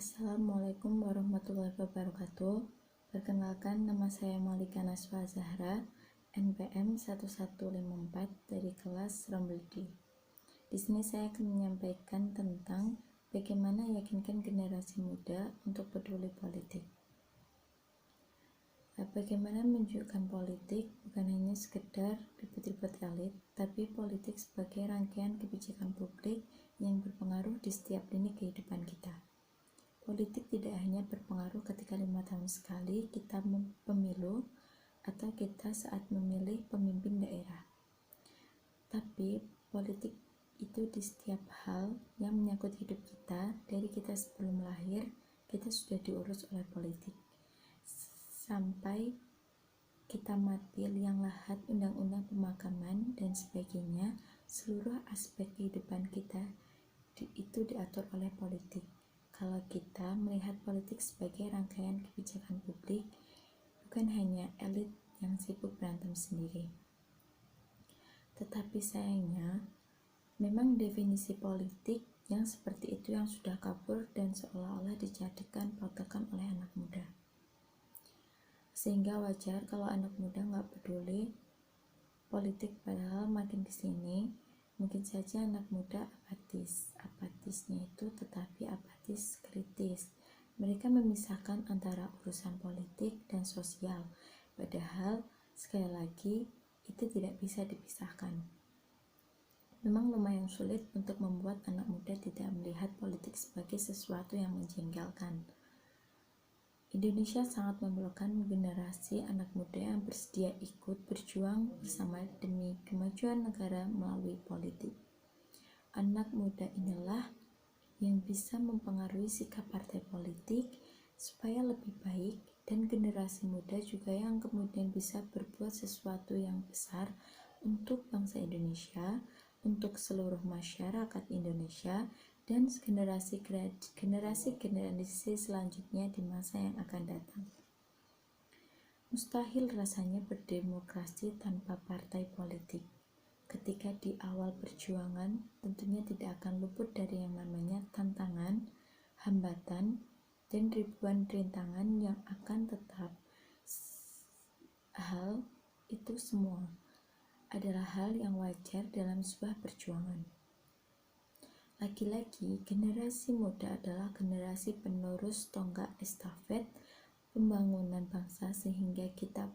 Assalamualaikum warahmatullahi wabarakatuh. Perkenalkan, nama saya Malika Naswa Zahra, NPM 1154 dari kelas Rombledi. Di sini saya akan menyampaikan tentang bagaimana yakinkan generasi muda untuk peduli politik. Bagaimana menunjukkan politik bukan hanya sekedar ribut-ribut elit, tapi politik sebagai rangkaian kebijakan publik yang berpengaruh di setiap lini kehidupan kita. Politik tidak hanya berpengaruh ketika 5 tahun sekali kita pemilu atau kita saat memilih pemimpin daerah. Tapi politik itu di setiap hal yang menyangkut hidup kita. Dari kita sebelum lahir, kita sudah diurus oleh politik. Sampai kita mati, liang lahat, undang-undang pemakaman, dan sebagainya, seluruh aspek kehidupan kita itu diatur oleh politik. Kalau kita melihat politik sebagai rangkaian kebijakan publik, bukan hanya elit yang sibuk berantem sendiri. Tetapi sayangnya, memang definisi politik yang seperti itu yang sudah kabur dan seolah-olah dijadikan patokan oleh anak muda. Sehingga wajar kalau anak muda nggak peduli politik, padahal makin kesini mungkin saja anak muda apatisnya itu tetapi apatis kritis. Mereka memisahkan antara urusan politik dan sosial, padahal sekali lagi itu tidak bisa dipisahkan. Memang lumayan sulit untuk membuat anak muda tidak melihat politik sebagai sesuatu yang menjengkelkan. Indonesia sangat memerlukan generasi anak muda yang bersedia ikut berjuang bersama demi kemajuan negara melalui politik. Anak muda inilah yang bisa mempengaruhi sikap partai politik supaya lebih baik, dan generasi muda juga yang kemudian bisa berbuat sesuatu yang besar untuk bangsa Indonesia, untuk seluruh masyarakat Indonesia, dan generasi selanjutnya di masa yang akan datang. Mustahil rasanya berdemokrasi tanpa partai politik. Ketika di awal perjuangan, tentunya tidak akan luput dari yang namanya tantangan, hambatan, dan ribuan rintangan yang akan tetap. Hal itu semua adalah hal yang wajar dalam sebuah perjuangan. Lagi-lagi, generasi muda adalah generasi penerus tonggak estafet pembangunan bangsa, sehingga kita